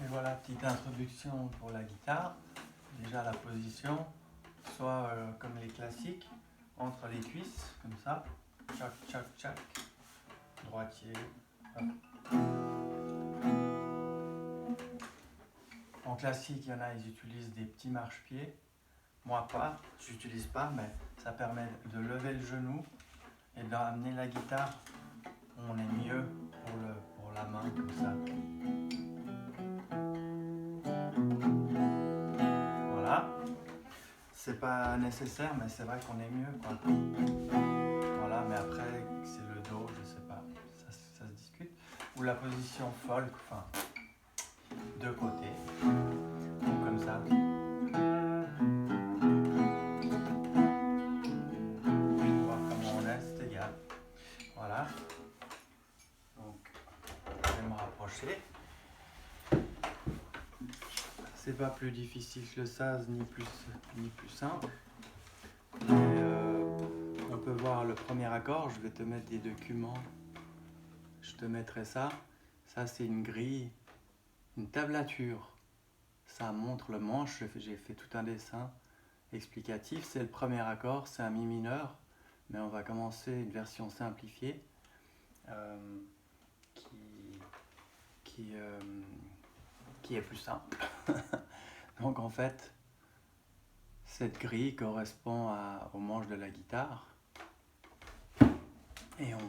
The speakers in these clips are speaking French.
voilà, petite introduction pour la guitare. Déjà la position, soit comme les classiques, entre les cuisses, comme ça. Tchac, tchac, tchac. Droitier. Hop. En classique, il y en a, ils utilisent des petits marchepieds. Moi pas, j'utilise pas, mais ça permet de lever le genou et d'amener la guitare où on est mieux pour la main, comme ça. Voilà. C'est pas nécessaire, mais c'est vrai qu'on est mieux, quoi. Voilà, mais après, c'est le dos, je sais pas, ça se discute. Ou la position folk, enfin, de côté, ou comme ça. On voit comment on est, c'est égal. Voilà. Donc, je vais me rapprocher. C'est pas plus difficile que le saz, ni plus simple. Mais, on peut voir le premier accord. Je vais te mettre des documents. Je te mettrai ça. Ça, c'est une grille, une tablature. Ça montre le manche. J'ai fait tout un dessin explicatif. C'est le premier accord, c'est un mi mineur. Mais on va commencer une version simplifiée qui est plus simple. Donc en fait, cette grille correspond au manche de la guitare. Et on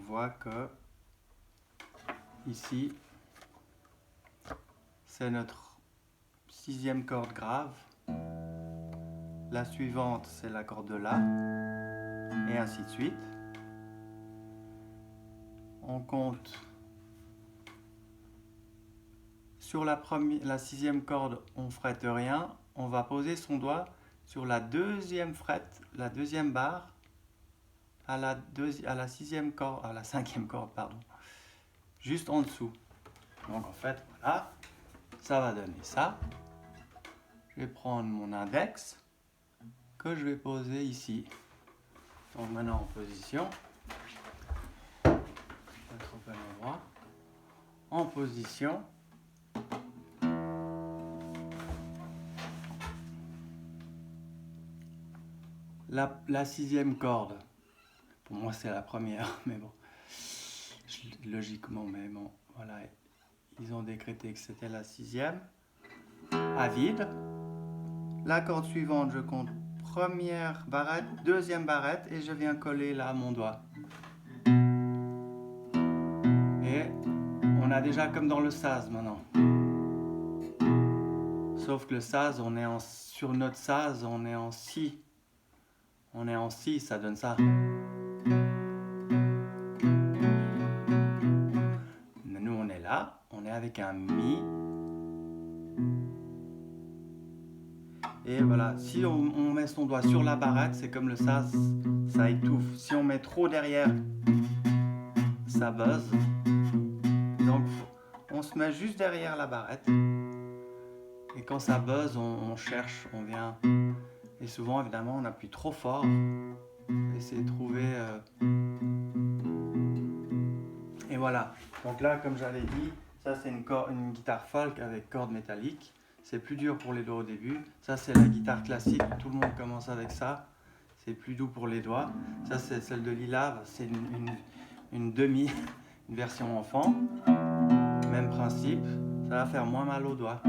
voit que ici, c'est notre 6e corde grave. La suivante, c'est la corde de La, et ainsi de suite. On compte sur la 6e corde, on frette rien. On va poser son doigt sur la 2e frette, la 2e barre, à la 6e corde, à la 5e corde, pardon, juste en dessous. Donc en fait, voilà, ça va donner ça. Je vais prendre mon index que je vais poser ici. Donc maintenant en position. Pas trop à l'endroit. En position. La 6e corde. Pour moi c'est la première, mais bon. Logiquement, mais bon, voilà. Ils ont décrété que c'était la 6e. À vide. La corde suivante, je compte première barrette, 2e barrette et je viens coller là mon doigt. Et on a déjà comme dans le saz maintenant. Sauf que le saz, sur notre saz, on est en si. On est en si, ça donne ça. Mais nous on est là, on est avec un mi. Et voilà, si on met son doigt sur la barrette, c'est comme le saz, ça étouffe. Si on met trop derrière, ça buzz. Donc on se met juste derrière la barrette. Et quand ça buzz, on cherche, on vient. Et souvent, évidemment, on appuie trop fort. Essayer de trouver... Et voilà. Donc là, comme j'avais dit, ça c'est une guitare folk avec cordes métalliques. C'est plus dur pour les doigts au début. Ça c'est la guitare classique, tout le monde commence avec ça. C'est plus doux pour les doigts. Ça c'est celle de Lilave, c'est une demi, une version enfant. Même principe, ça va faire moins mal aux doigts.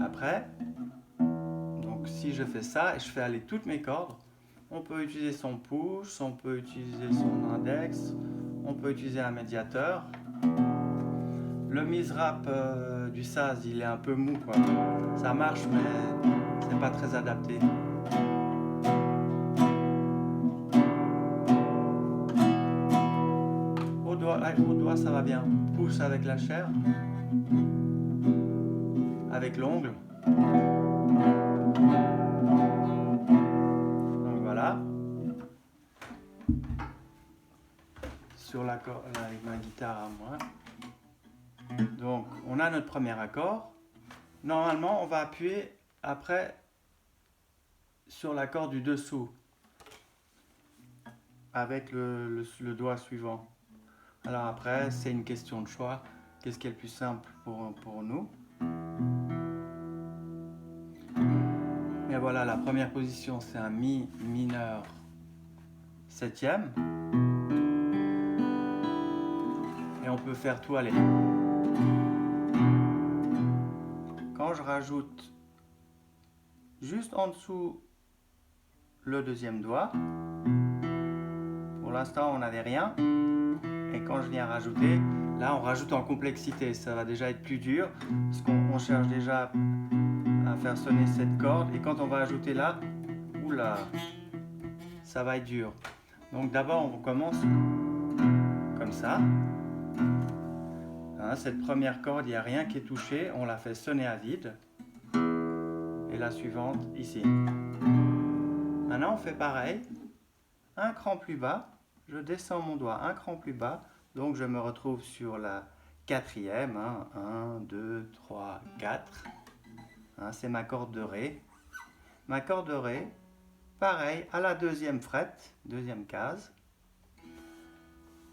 Après, donc si je fais ça et je fais aller toutes mes cordes, on peut utiliser son pouce, on peut utiliser son index, on peut utiliser un médiateur. Le misrap du saz, il est un peu mou, quoi. Ça marche, mais c'est pas très adapté. Au doigt, ça va bien. Pouce avec la chair, avec l'ongle. Donc voilà. Sur avec ma guitare à moi. Donc on a notre premier accord. Normalement on va appuyer après sur l'accord du dessous. avec le doigt suivant. Alors après, c'est une question de choix. Qu'est-ce qui est le plus simple pour nous? Mais voilà, la première position, c'est un Mi mineur septième. Et on peut faire tout aller. Quand je rajoute juste en dessous le deuxième doigt, pour l'instant on n'avait rien, et quand je viens rajouter, là on rajoute en complexité, ça va déjà être plus dur, parce qu'on cherche déjà à faire sonner cette corde, et quand on va ajouter là, oula, ça va être dur. Donc d'abord on commence comme ça. Hein, cette première corde, il n'y a rien qui est touché, on la fait sonner à vide. Et la suivante ici. Maintenant on fait pareil, un cran plus bas, je descends mon doigt un cran plus bas, donc je me retrouve sur la quatrième, 1, 2, 3, 4, c'est ma corde de Ré. Ma corde de Ré, pareil, à la deuxième fret, deuxième case,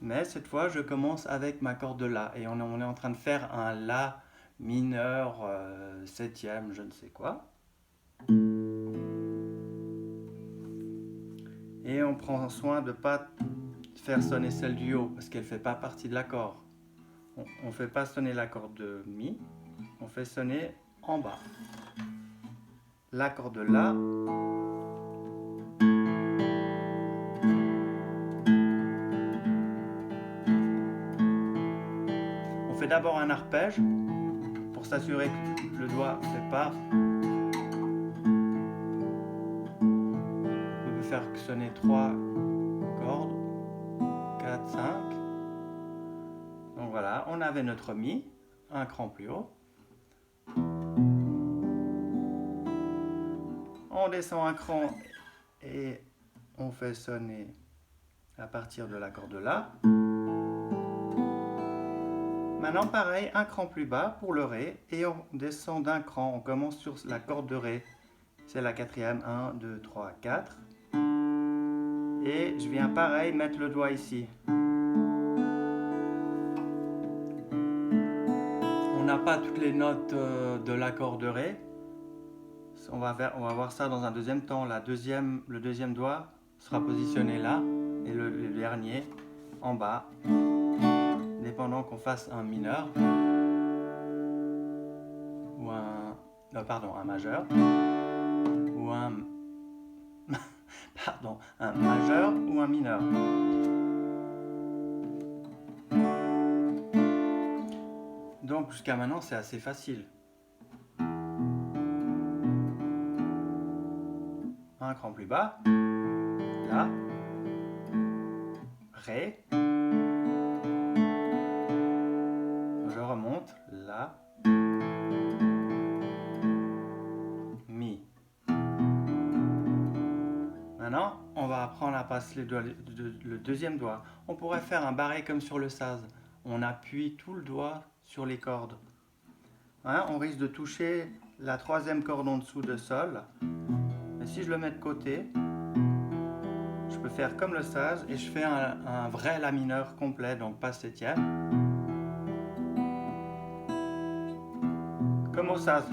mais cette fois je commence avec ma corde de La, et on est en train de faire un La mineur septième, je ne sais quoi. Et on prend soin de ne pas faire sonner celle du haut, parce qu'elle ne fait pas partie de l'accord. On ne fait pas sonner l'accord de Mi, on fait sonner en bas. L'accord de La. On fait d'abord un arpège, pour s'assurer que le doigt ne fait pas. On peut faire sonner 3 cordes, 4, 5. Donc voilà, on avait notre Mi, un cran plus haut. On descend un cran et on fait sonner à partir de l'accord de La. Maintenant pareil, un cran plus bas pour le Ré et on descend d'un cran, on commence sur la corde de Ré. C'est la quatrième, 1, 2, 3, 4. Et je viens pareil mettre le doigt ici. On n'a pas toutes les notes de l'accord de Ré. On va voir ça dans un deuxième temps. Le deuxième doigt sera positionné là et le dernier en bas, dépendant qu'on fasse un mineur ou un majeur ou un un majeur ou un mineur. Donc jusqu'à maintenant c'est assez facile. Un cran plus bas, La, Ré, je remonte, La, Mi. Maintenant, on va apprendre à passer le deuxième doigt. On pourrait faire un barré comme sur le saz. On appuie tout le doigt sur les cordes. On risque de toucher la troisième corde en dessous de Sol. Mais si je le mets de côté, je peux faire comme le saz et je fais un vrai La mineur complet, donc pas septième. Comme au saz.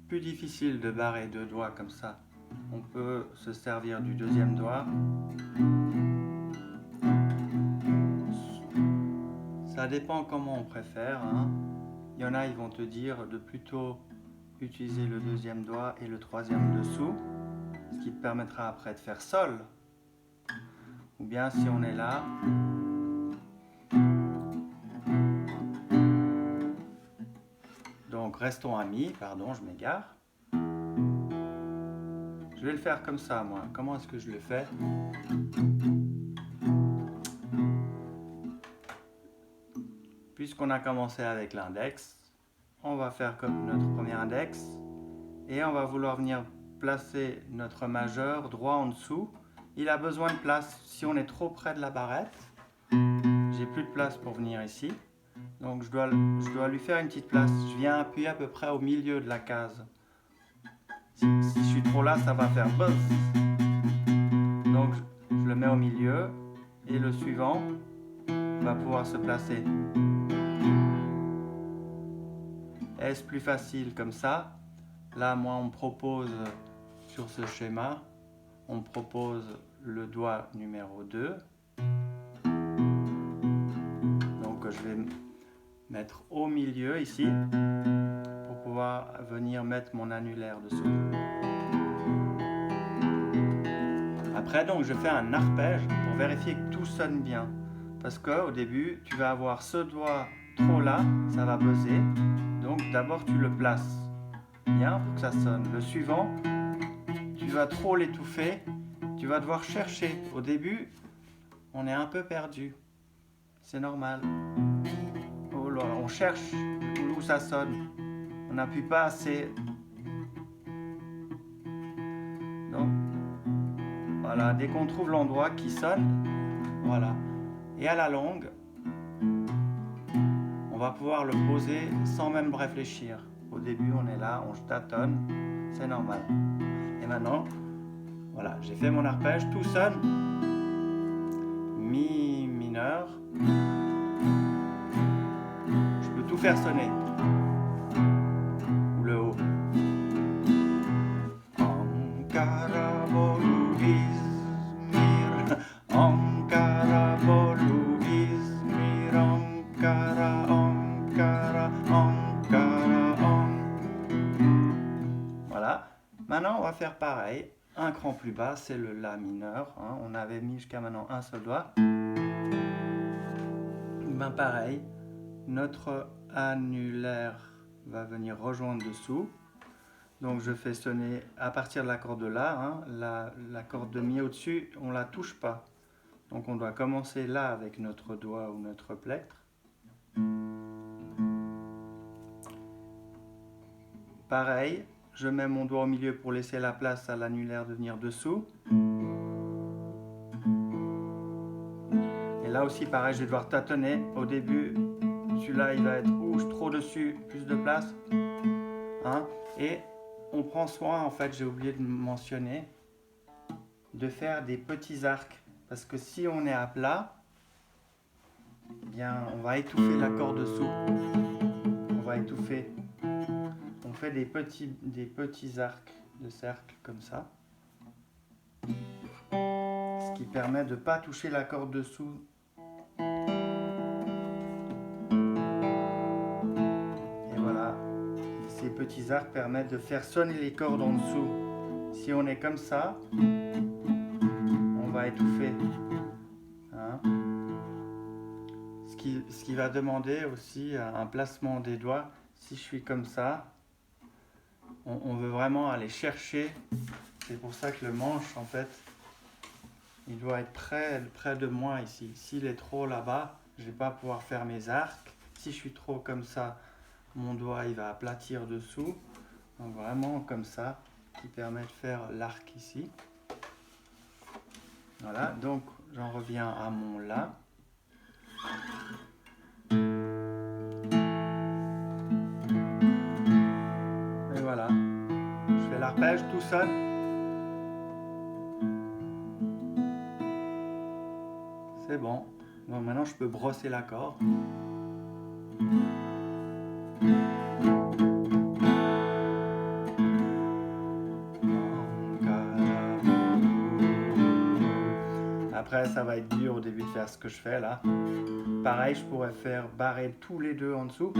Plus difficile de barrer deux doigts comme ça. On peut se servir du deuxième doigt. Ça dépend comment on préfère. Il y en a, ils vont te dire de plutôt utiliser le deuxième doigt et le troisième dessous, ce qui te permettra après de faire Sol. Ou bien si on est là, donc restons à Mi, pardon, je m'égare. Je vais le faire comme ça, moi. Comment est-ce que je le fais? Puisqu'on a commencé avec l'index, on va faire comme notre premier index et on va vouloir venir placer notre majeur droit en dessous. Il a besoin de place. Si on est trop près de la barrette, j'ai plus de place pour venir ici. Donc je dois lui faire une petite place. Je viens appuyer à peu près au milieu de la case. Si je suis trop là, ça va faire buzz. Donc je le mets au milieu et le suivant va pouvoir se placer. Est-ce plus facile comme ça? Là, moi, on me propose sur ce schéma, on me propose le doigt numéro 2. Donc je vais mettre au milieu ici pour pouvoir venir mettre mon annulaire dessous. Après, donc, je fais un arpège pour vérifier que tout sonne bien. Parce qu'au début, tu vas avoir ce doigt trop là, ça va buzzer. Donc d'abord, tu le places bien pour que ça sonne. Le suivant, tu vas trop l'étouffer, tu vas devoir chercher. Au début, on est un peu perdu. C'est normal. Oh là, on cherche où ça sonne. On n'appuie pas assez. Donc, voilà, dès qu'on trouve l'endroit qui sonne, voilà. Et à la longue, on va pouvoir le poser sans même réfléchir. Au début, on est là, on tâtonne, c'est normal. Et maintenant, voilà, j'ai fait mon arpège, tout sonne. Mi mineur. Je peux tout faire sonner. Ou le haut. Ankara bolu İzmir, Ankara bolu İzmir, Ankara, Ankara, Ankara, Voilà. Maintenant, on va faire pareil. Un cran plus bas, c'est le La mineur. Hein. On avait mis jusqu'à maintenant un seul doigt. Ben pareil, notre annulaire va venir rejoindre dessous. Donc je fais sonner à partir de la corde là, hein, la corde de mi au-dessus, on ne la touche pas. Donc on doit commencer là avec notre doigt ou notre plectre. Pareil, je mets mon doigt au milieu pour laisser la place à l'annulaire de venir dessous. Et là aussi pareil, je vais devoir tâtonner. Au début, celui-là il va être trop dessus, plus de place. Hein, et on prend soin, en fait, j'ai oublié de mentionner, de faire des petits arcs. Parce que si on est à plat, eh bien, on va étouffer la corde dessous. On va étouffer. On fait des petits arcs de cercle comme ça. Ce qui permet de ne pas toucher la corde dessous. Et voilà. Ces petits arcs permettent de faire sonner les cordes en dessous. Si on est comme ça, on va étouffer. Hein, ce qui va demander aussi un placement des doigts. Si je suis comme ça, on veut vraiment aller chercher. C'est pour ça que le manche, en fait, il doit être près de moi ici. S'il est trop là-bas, je ne vais pas pouvoir faire mes arcs. Si je suis trop comme ça, mon doigt il va aplatir dessous. Donc vraiment comme ça, qui permet de faire l'arc ici. Voilà, donc j'en reviens à mon La. Et voilà, je fais l'arpège, tout sonne. C'est bon. Donc maintenant je peux brosser l'accord. Après, ça va être dur au début de faire ce que je fais là. Pareil, je pourrais faire barrer tous les deux en dessous.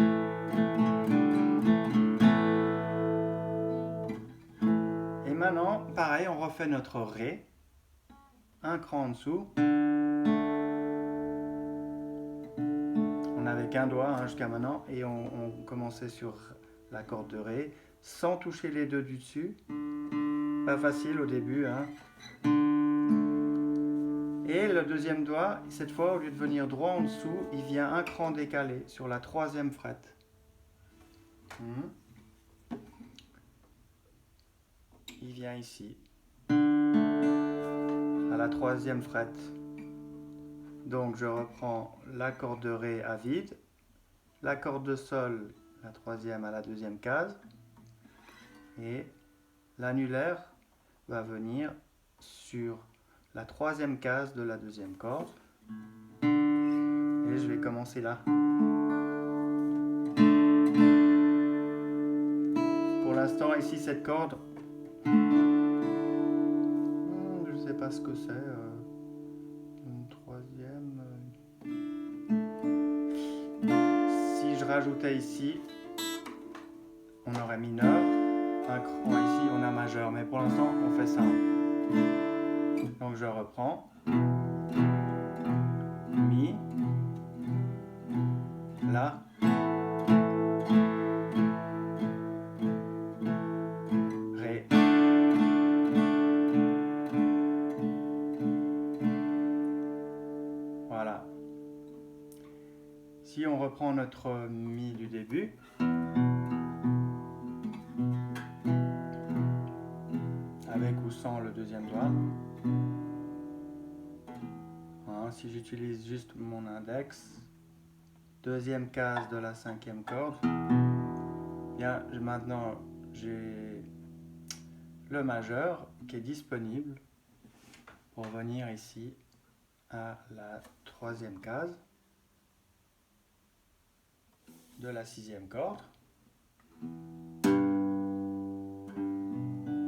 Et maintenant, pareil, on refait notre Ré. Un cran en dessous. On n'avait qu'un doigt hein, jusqu'à maintenant. Et on commençait sur la corde de Ré, sans toucher les deux du dessus. Pas facile au début, hein. Et le deuxième doigt, cette fois, au lieu de venir droit en dessous, il vient un cran décalé sur la troisième frette. Il vient ici, à la troisième frette. Donc je reprends la corde de Ré à vide, la corde de Sol, la troisième à la deuxième case, et l'annulaire va venir sur la troisième case de la deuxième corde. Et je vais commencer là. Pour l'instant, ici, cette corde, je ne sais pas ce que c'est. Une troisième. Si je rajoutais ici, on aurait mineur. Un cran ici, on a majeur. Mais pour l'instant, on fait ça. Donc je reprends. Mi. La. Ré. Voilà. Si on reprend notre Mi du début, avec ou sans le deuxième doigt, hein, si j'utilise juste mon index, deuxième case de la cinquième corde, bien maintenant j'ai le majeur qui est disponible pour venir ici à la troisième case de la sixième corde.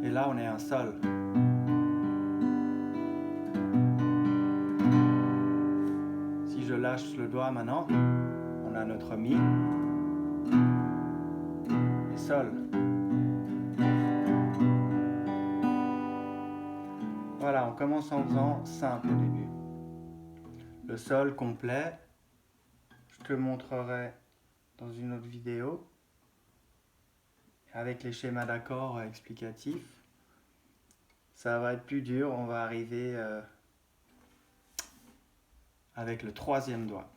Et là on est un Sol. Si je lâche le doigt maintenant, on a notre Mi et Sol. Voilà, on commence en faisant simple au début. Le Sol complet, je te montrerai dans une autre vidéo avec les schémas d'accords explicatifs. Ça va être plus dur, on va arriver avec le troisième doigt.